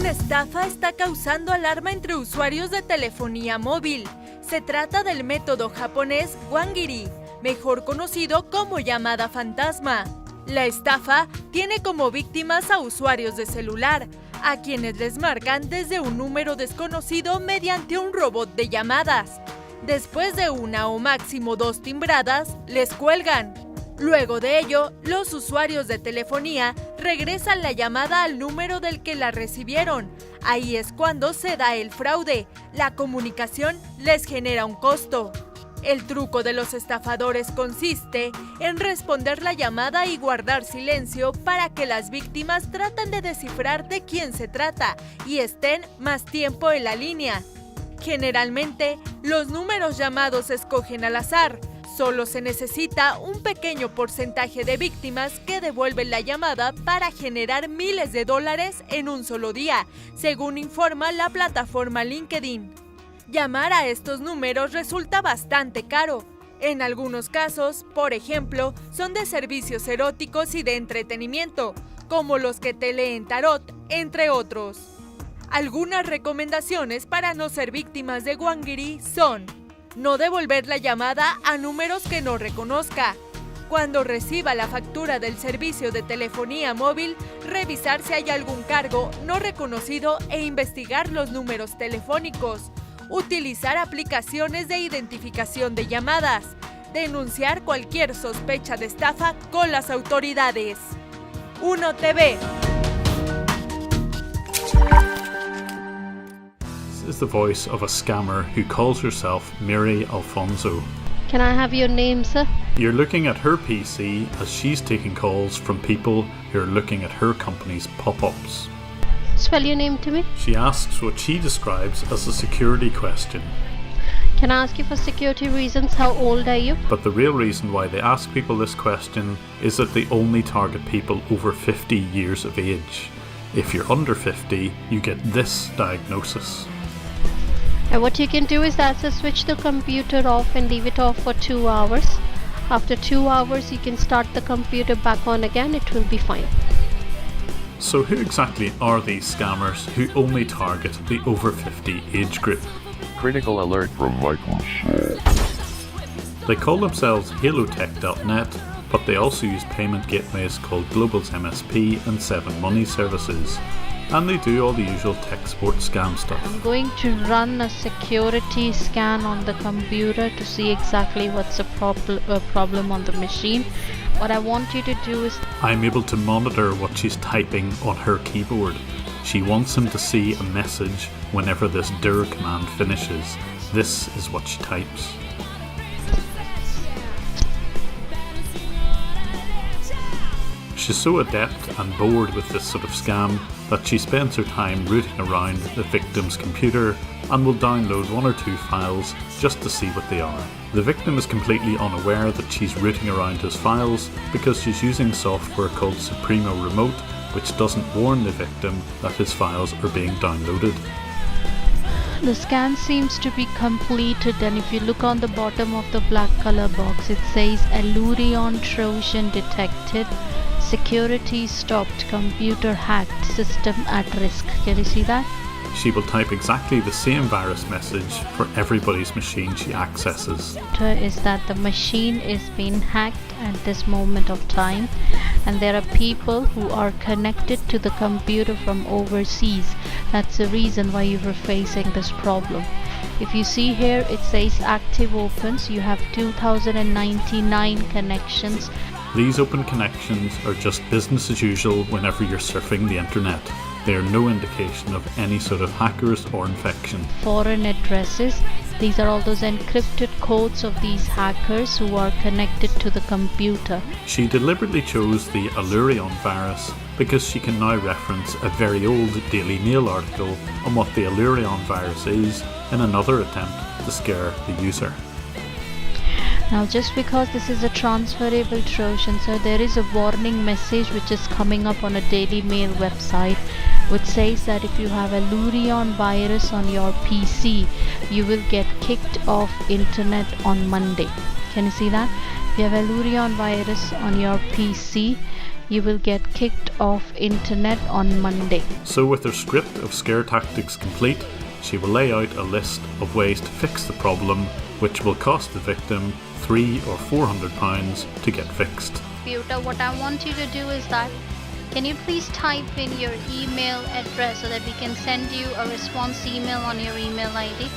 Una estafa está causando alarma entre usuarios de telefonía móvil. Se trata del método japonés Wangiri, mejor conocido como llamada fantasma. La estafa tiene como víctimas a usuarios de celular, a quienes les marcan desde un número desconocido mediante un robot de llamadas. Después de una o máximo 2 timbradas, les cuelgan. Luego de ello, los usuarios de telefonía regresan la llamada al número del que la recibieron. Ahí es cuando se da el fraude. La comunicación les genera un costo. El truco de los estafadores consiste en responder la llamada y guardar silencio para que las víctimas traten de descifrar de quién se trata y estén más tiempo en la línea. Generalmente, los números llamados se escogen al azar. Solo se necesita un pequeño porcentaje de víctimas que devuelven la llamada para generar miles de dólares en un solo día, según informa la plataforma LinkedIn. Llamar a estos números resulta bastante caro. En algunos casos, por ejemplo, son de servicios eróticos y de entretenimiento, como los que te leen tarot, entre otros. Algunas recomendaciones para no ser víctimas de Wangiri son: no devolver la llamada a números que no reconozca. Cuando reciba la factura del servicio de telefonía móvil, revisar si hay algún cargo no reconocido e investigar los números telefónicos. Utilizar aplicaciones de identificación de llamadas. Denunciar cualquier sospecha de estafa con las autoridades. 1TV. Is the voice of a scammer who calls herself Mary Alfonso. Can I have your name, sir? You're looking at her PC as she's taking calls from people who are looking at her company's pop-ups. Spell your name to me. She asks what she describes as a security question. Can I ask you for security reasons? How old are you? But the real reason why they ask people this question is that they only target people over 50 years of age. If you're under 50, you get this diagnosis. And what you can do is switch the computer off and leave it off for 2 hours. After 2 hours, you can start the computer back on again. It will be fine. So who exactly are these scammers who only target the over 50 age group? Critical alert from Microsoft. They call themselves halotech.net, but they also use payment gateways called Global's MSP and 7 Money Services. And they do all the usual tech support scam stuff. I'm going to run a security scan on the computer to see exactly what's the problem on the machine. What I want you to do is... I'm able to monitor what she's typing on her keyboard. She wants him to see a message whenever this dir command finishes. This is what she types. She's so adept and bored with this sort of scam that she spends her time rooting around the victim's computer and will download 1 or 2 files just to see what they are. The victim is completely unaware that she's rooting around his files because she's using software called Supremo Remote, which doesn't warn the victim that his files are being downloaded. The scan seems to be completed, and if you look on the bottom of the black color box, it says Allurion Trojan detected. Security stopped, computer hacked, system at risk. Can you see that? She will type exactly the same virus message for everybody's machine she accesses. Is that the machine is being hacked at this moment of time, and there are people who are connected to the computer from overseas. That's the reason why you were facing this problem. If you see here, it says active opens. You have 2099 connections. These open connections are just business as usual whenever you're surfing the internet. They are no indication of any sort of hackers or infection. Foreign addresses. These are all those encrypted codes of these hackers who are connected to the computer. She deliberately chose the Allurion virus because she can now reference a very old Daily Mail article on what the Allurion virus is in another attempt to scare the user. Now, just because this is a transferable Trojan, so there is a warning message which is coming up on a Daily Mail website, which says that if you have a Allurion virus on your PC, you will get kicked off internet on Monday. Can you see that? If you have a Allurion virus on your PC, You will get kicked off internet on Monday. So with her script of scare tactics complete, she will lay out a list of ways to fix the problem, which will cost the victim £300 or £400 to get fixed. Peter, what I want you to do is that, can you please type in your email address so that we can send you a response email on your email ID?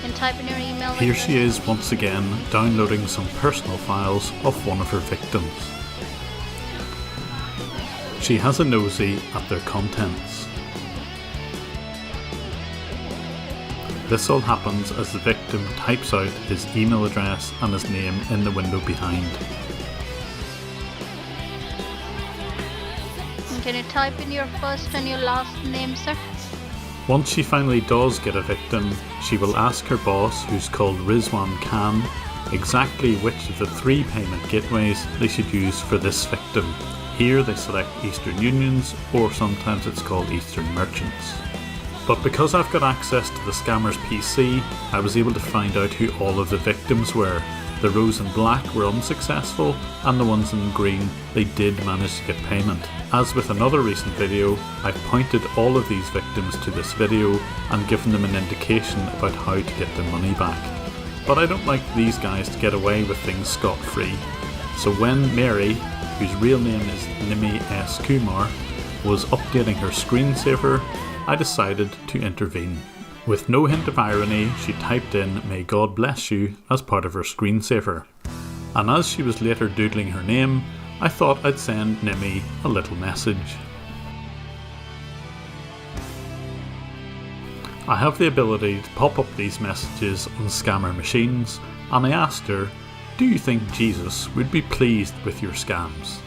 And type in your email address. Here she is once again downloading some personal files of one of her victims. She has a nosy at their contents. This all happens as the victim types out his email address and his name in the window behind. Can you type in your first and your last name, sir? Once she finally does get a victim, she will ask her boss, who's called Rizwan Khan, exactly which of the 3 payment gateways they should use for this victim. Here they select Eastern Unions, or sometimes it's called Eastern Merchants. But because I've got access to the scammer's PC, I was able to find out who all of the victims were. The rows in black were unsuccessful, and the ones in green, they did manage to get payment. As with another recent video, I've pointed all of these victims to this video and given them an indication about how to get their money back. But I don't like these guys to get away with things scot-free. So when Mary, whose real name is Nimi S. Kumar, was updating her screensaver, I decided to intervene. With no hint of irony, she typed in "May God bless you" as part of her screensaver. And as she was later doodling her name, I thought I'd send Nimi a little message. I have the ability to pop up these messages on scammer machines, and I asked her, "Do you think Jesus would be pleased with your scams?"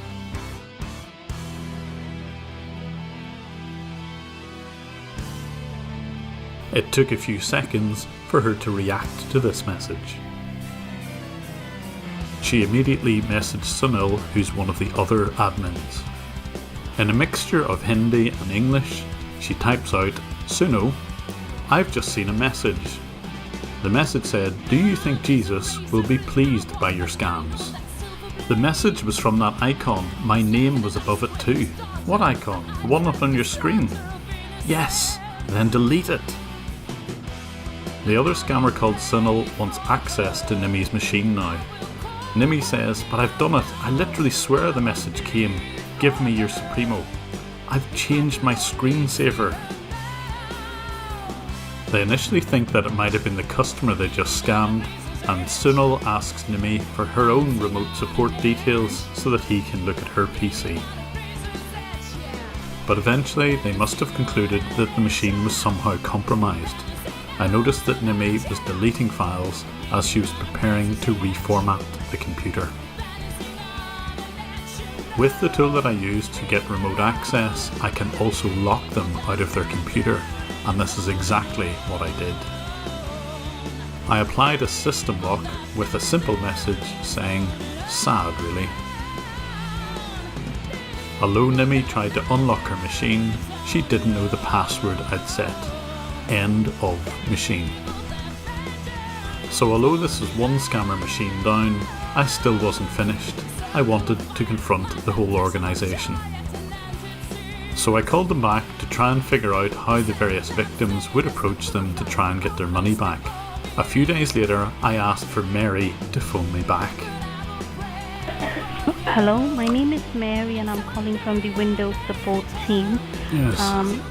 It took a few seconds for her to react to this message. She immediately messaged Sunil, who's one of the other admins. In a mixture of Hindi and English, she types out, "Sunil, I've just seen a message." The message said, "Do you think Jesus will be pleased by your scams?" The message was from that icon. My name was above it too. What icon? The one up on your screen? Yes, then delete it. The other scammer called Sunil wants access to Nimi's machine now. Nimi says, "But I've done it. I literally swear the message came. Give me your Supremo. I've changed my screensaver." They initially think that it might have been the customer they just scammed, and Sunil asks Nimi for her own remote support details so that he can look at her PC. But eventually they must have concluded that the machine was somehow compromised. I noticed that Nimi was deleting files as she was preparing to reformat the computer. With the tool that I use to get remote access, I can also lock them out of their computer, and this is exactly what I did. I applied a system lock with a simple message saying, "Sad really." Although Nimi tried to unlock her machine, she didn't know the password I'd set. End of machine. So although this is one scammer machine down, I still wasn't finished. I wanted to confront the whole organisation. So I called them back to try and figure out how the various victims would approach them to try and get their money back. A few days later, I asked for Mary to phone me back. Hello, my name is Mary and I'm calling from the Windows support team. Yes.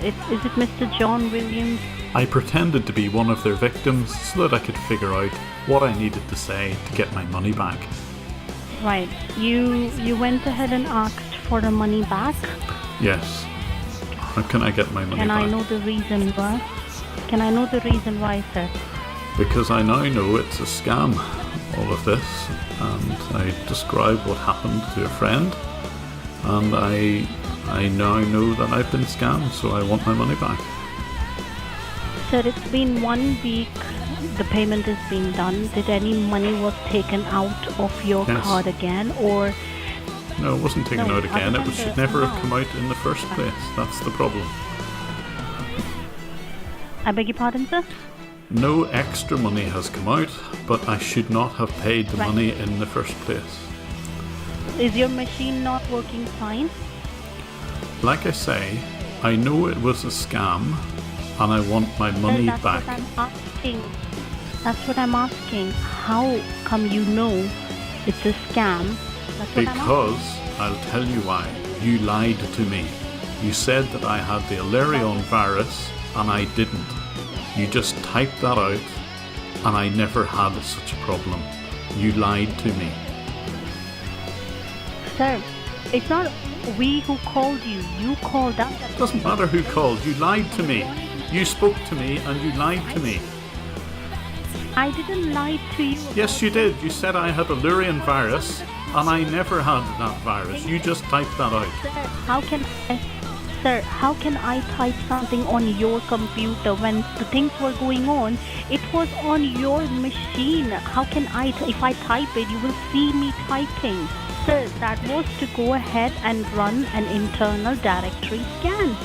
Is it Mr. John Williams? I pretended to be one of their victims so that I could figure out what I needed to say to get my money back. Right. You went ahead and asked for the money back? Yes. How can I get my money Can back? I know the reason why? Can I know the reason why, sir? Because I now know it's a scam, all of this, and I described what happened to a friend, and I now know that I've been scammed, so I want my money back. Sir, it's been 1 week. The payment has been done. Did any money was taken out of your Yes. card again, or? No, it wasn't taken No, out again. It should never have come out in the first place. That's the problem. I beg your pardon, sir? No extra money has come out, but I should not have paid the Right. money in the first place. Is your machine not working fine? Like I say, I know it was a scam and I want my money That's back. what I'm asking. That's what I'm asking. How come you know it's a scam? That's what I'm Because I'll tell you why. You lied to me. You said that I had the Illyrian virus and I didn't. You just typed that out and I never had such a problem. You lied to me. Sir, it's not we who called you. You called us. Doesn't matter who called. You lied to me. You spoke to me and you lied to me. I didn't lie to you. Yes, you did. You said I had Illyrian virus and I never had that virus. You just typed that out. Sir, how can I type something on your computer when the things were going on? It was on your machine. How can if I type it, you will see me typing. Sir, that was to go ahead and run an internal directory scan.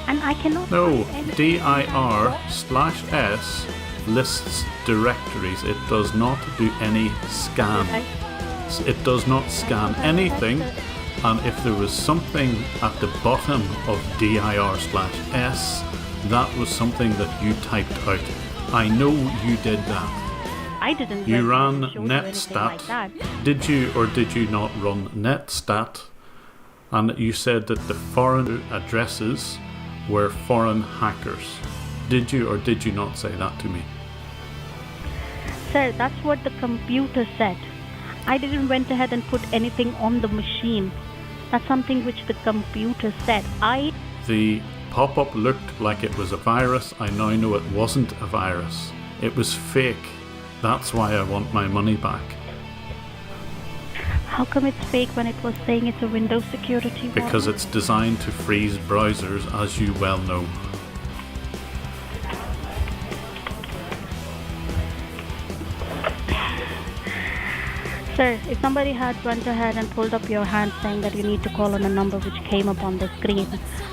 And I cannot... No, dir/s lists directories. It does not do any scan. It does not scan anything. And if there was something at the bottom of dir/s, that was something that you typed out. I know you did that. I didn't. You ran show you anything like netstat. that. Did you or did you not run netstat? And you said that the foreign addresses were foreign hackers. Did you or did you not say that to me? Sir, that's what the computer said. I didn't went ahead and put anything on the machine. That's something which the computer said. The pop-up looked like it was a virus. I now know it wasn't a virus. It was fake. That's why I want my money back. How come it's fake when it was saying it's a Windows security? Because it's designed to freeze browsers, as you well know. Sir, if somebody had went ahead and pulled up your hand saying that you need to call on a number which came up on the screen,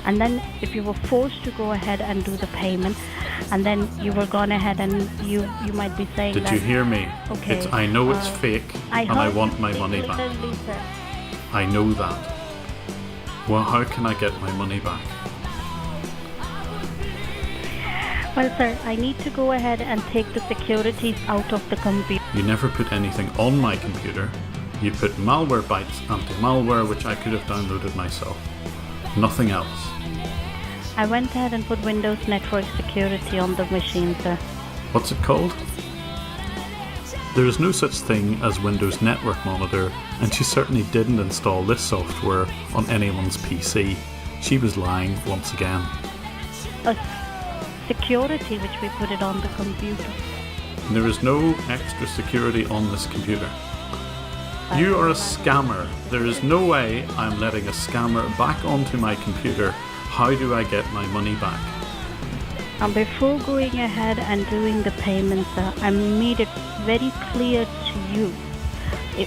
and then if you were forced to go ahead and do the payment, and then you were gone ahead and you might be saying Did that... you hear me? Okay. I know it's fake and I want my money back. Clearly, sir. I know that. Well, how can I get my money back? Well, sir, I need to go ahead and take the securities out of the computer. You never put anything on my computer. You put Malwarebytes anti-malware, which I could have downloaded myself. Nothing else. I went ahead and put Windows Network Security on the machine, sir. What's it called? There is no such thing as Windows Network Monitor, and she certainly didn't install this software on anyone's PC. She was lying once again. Security which we put it on the computer. There is no extra security on this computer. You are a scammer. There is no way I'm letting a scammer back onto my computer. How do I get my money back? Before going ahead and doing the payment, sir, I made it very clear to you.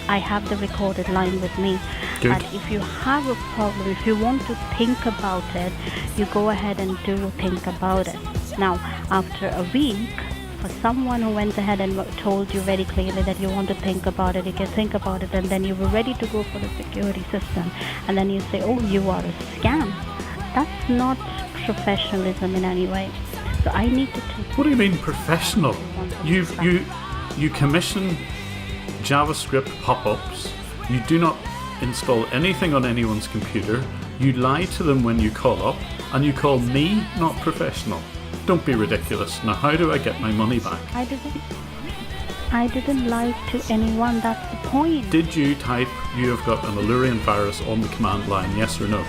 I have the recorded line with me. Good. And if you have a problem, if you want to think about it, you go ahead and think about it. Now, after a week, for someone who went ahead and told you very clearly that you want to think about it, you can think about it, and then you were ready to go for the security system, and then you say, oh, you are a scam. That's not professionalism in any way. So I need to take... What do you mean professional? You commission JavaScript pop-ups. You do not install anything on anyone's computer. You lie to them when you call up, and you call me not professional. Don't be ridiculous. Now, how do I get my money back? I didn't lie to anyone. That's the point. Did you type you have got an Illyrian virus on the command line, yes or no?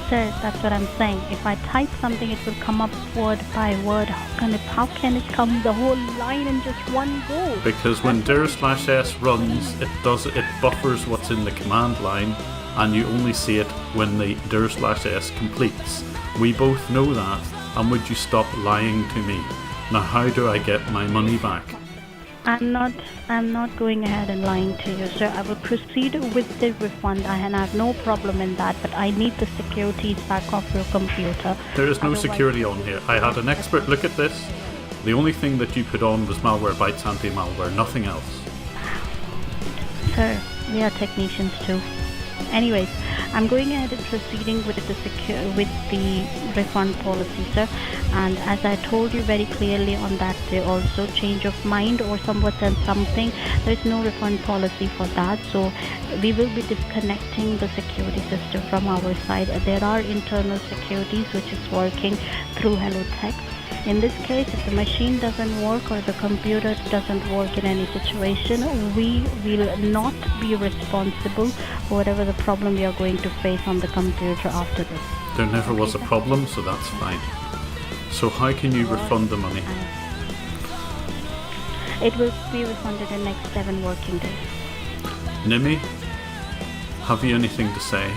Sir, that's what I'm saying. If I type something, it will come up word by word. How can it come the whole line in just one go? Because when dir/s runs, it buffers what's in the command line, and you only see it when the dir/s completes. We both know that, and would you stop lying to me? Now, how do I get my money back? I'm not going ahead and lying to you, sir. I will proceed with the refund, and I have no problem in that, but I need the securities back off your computer. There is no security on here. I had an expert look at this. The only thing that you put on was Malwarebytes anti-malware, nothing else. Sir, we are technicians too. Anyways, I'm going ahead and proceeding with the refund policy, sir. And as I told you very clearly on that day also, change of mind or someone said something, there is no refund policy for that. So we will be disconnecting the security system from our side. There are internal securities which is working through Hello Text. In this case, if the machine doesn't work or the computer doesn't work in any situation, we will not be responsible for whatever the problem we are going to face on the computer after this. There never was a problem, so that's fine. So how can you refund the money? It will be refunded in next 7 working days. Nimi, have you anything to say?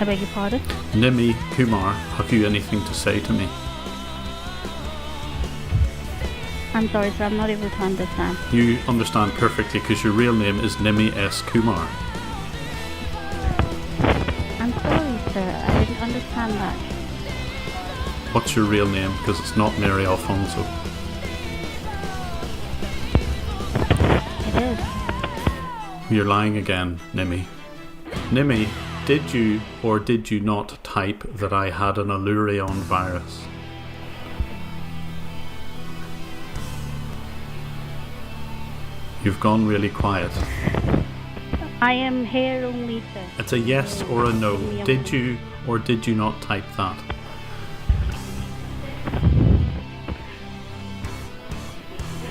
I beg your pardon? Nimi Kumar, have you anything to say to me? I'm sorry, sir, I'm not able to understand. You understand perfectly because your real name is Nimi S. Kumar. I'm sorry, sir, I didn't understand that. What's your real name? Because it's not Mary Alfonso. It is. You're lying again, Nimi. Nimi, did you or did you not type that I had an Allurion virus? You've gone really quiet. I am here only, sir. It's a yes or a no. Did you or did you not type that?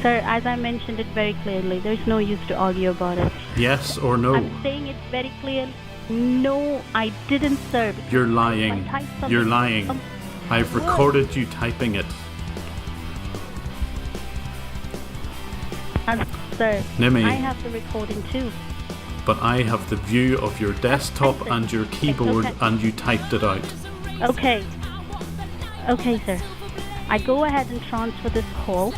Sir, as I mentioned it very clearly, there's no use to argue about it. Yes or no? I'm saying it very clearly. No, I didn't, sir. You're lying. You're lying. I've recorded you typing it. Sir, Nimi. I have the recording too. But I have the view of your desktop and your keyboard, and you typed it out. Okay. Okay, sir. I go ahead and transfer this call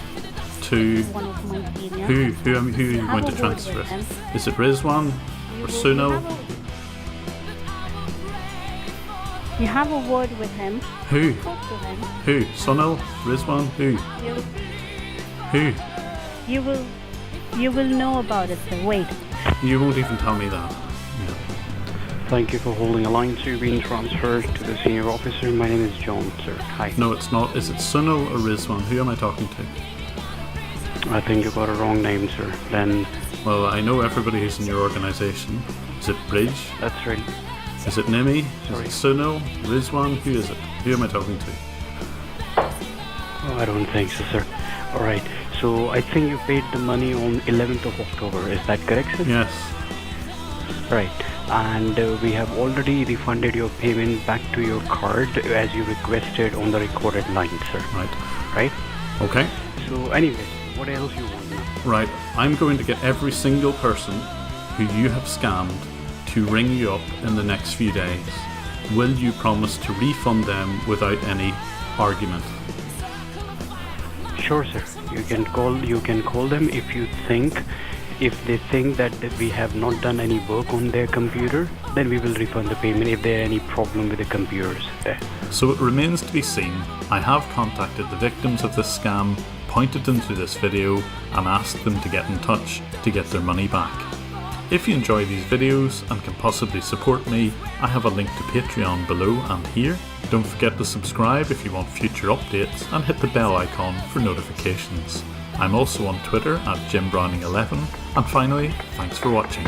To one of my seniors. who are you going to transfer it? Is it Rizwan or Sunil? You have a word with him. Who? Talk to him. Who? Sunil? Rizwan? Who? Who? You will know about it, sir. Wait. You won't even tell me that. Thank you for holding a line to being transferred to the senior officer. My name is John, sir. Hi. No, it's not. Is it Sunil or Rizwan? Who am I talking to? I think you got a wrong name, sir. Then Well, I know everybody who's in your organisation. Is it Bridge? that's right. Is it Nimi? Sorry. Is it Sunil? Rizwan? Who is it? Who am I talking to? Oh, I don't think so, sir. All right. So I think you paid the money on 11th of October. Is that correct, sir? Yes. Right. And we have already refunded your payment back to your card as you requested on the recorded line, sir. Right. Right? Okay. So anyway, what else you want now? Right. I'm going to get every single person who you have scammed to ring you up in the next few days. Will you promise to refund them without any argument? Sure, sir. You can call them if they think that we have not done any work on their computer, then we will refund the payment if there are any problem with the computers there. So it remains to be seen. I have contacted the victims of this scam, pointed them to this video, and asked them to get in touch to get their money back. If you enjoy these videos and can possibly support me, I have a link to Patreon below and here. Don't forget to subscribe if you want future updates and hit the bell icon for notifications. I'm also on Twitter at JimBrowning11, and finally, thanks for watching.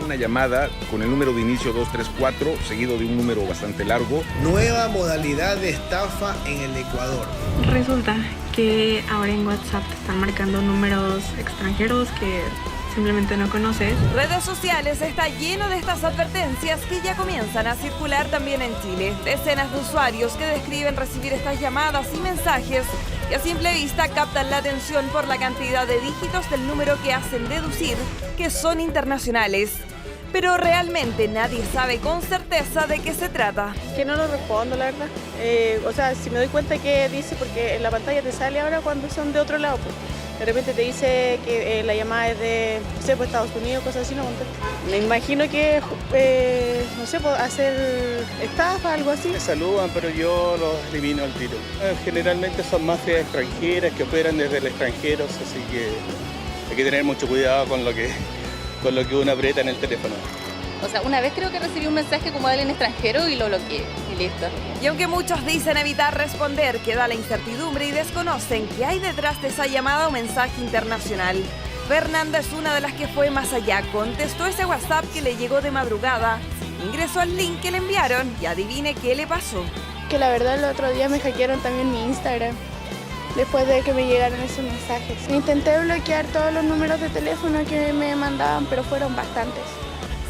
Una llamada con el número de inicio 234, seguido de un número bastante largo. Nueva modalidad de estafa en el Ecuador. Resulta que ahora en WhatsApp te están marcando números extranjeros que simplemente no conoces. Redes sociales está lleno de estas advertencias que ya comienzan a circular también en Chile. Decenas de usuarios que describen recibir estas llamadas y mensajes que a simple vista captan la atención por la cantidad de dígitos del número que hacen deducir que son internacionales. Pero realmente nadie sabe con certeza de qué se trata. Que no lo respondo, la verdad. O sea, si me doy cuenta que dice, porque en la pantalla te sale ahora cuando son de otro lado, pues. De repente te dice que la llamada es de, no sé, pues Estados Unidos, cosas así, no contesto. Me imagino que, no sé, pues hacer estafa, algo así. Me saludan, pero yo los elimino al tiro. Generalmente son mafias extranjeras que operan desde el extranjero, así que hay que tener mucho cuidado con lo que uno aprieta en el teléfono. O sea, una vez creo que recibí un mensaje como de alguien extranjero y lo bloqueé y listo. Y aunque muchos dicen evitar responder, queda la incertidumbre y desconocen qué hay detrás de esa llamada o mensaje internacional. Fernanda es una de las que fue más allá, contestó ese WhatsApp que le llegó de madrugada, ingresó al link que le enviaron y adivine qué le pasó. Que la verdad el otro día me hackearon también mi Instagram, después de que me llegaron esos mensajes. Intenté bloquear todos los números de teléfono que me mandaban, pero fueron bastantes.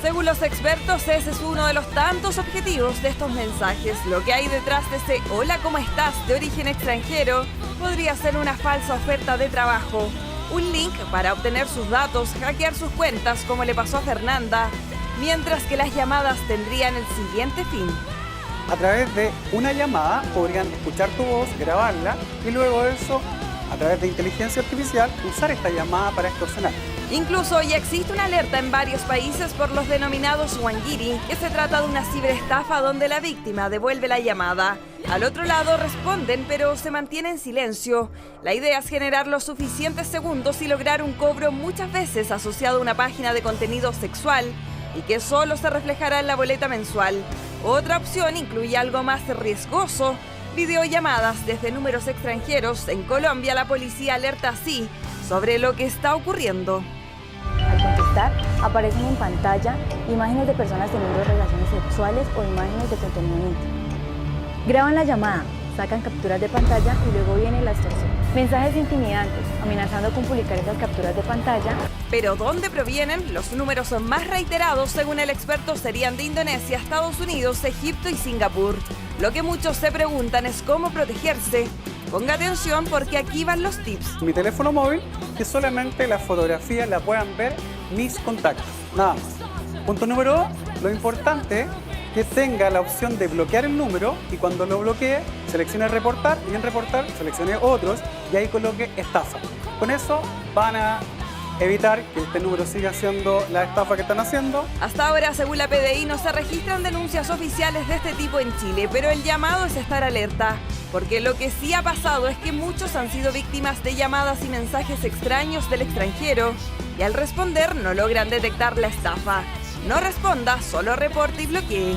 Según los expertos, ese es uno de los tantos objetivos de estos mensajes. Lo que hay detrás de ese hola, ¿cómo estás?, de origen extranjero, podría ser una falsa oferta de trabajo, un link para obtener sus datos, hackear sus cuentas, como le pasó a Fernanda, mientras que las llamadas tendrían el siguiente fin. A través de una llamada podrían escuchar tu voz, grabarla y luego de eso, a través de inteligencia artificial, usar esta llamada para extorsionar. Incluso ya existe una alerta en varios países por los denominados Wangiri, que se trata de una ciberestafa donde la víctima devuelve la llamada. Al otro lado responden, pero se mantiene en silencio. La idea es generar los suficientes segundos y lograr un cobro muchas veces asociado a una página de contenido sexual y que solo se reflejará en la boleta mensual. Otra opción incluye algo más riesgoso: videollamadas desde números extranjeros. En Colombia la policía alerta así sobre lo que está ocurriendo. Al contestar, aparecen en pantalla imágenes de personas teniendo relaciones sexuales o imágenes de contenido íntimo. Graban la llamada, sacan capturas de pantalla y luego viene la extorsión. Mensajes intimidantes, amenazando con publicar esas capturas de pantalla. ¿Pero dónde provienen? Los números más reiterados, según el experto, serían de Indonesia, Estados Unidos, Egipto y Singapur. Lo que muchos se preguntan es cómo protegerse. Ponga atención porque aquí van los tips. Mi teléfono móvil, que solamente la fotografía la puedan ver mis contactos, nada más. Punto número 2, lo importante que tenga la opción de bloquear el número y cuando lo bloquee, seleccione reportar y en reportar seleccione otros y ahí coloque estafa. Con eso van a evitar que este número siga siendo la estafa que están haciendo. Hasta ahora, según la PDI, no se registran denuncias oficiales de este tipo en Chile, pero el llamado es estar alerta, porque lo que sí ha pasado es que muchos han sido víctimas de llamadas y mensajes extraños del extranjero y al responder no logran detectar la estafa. No responda, solo reporte y bloquee.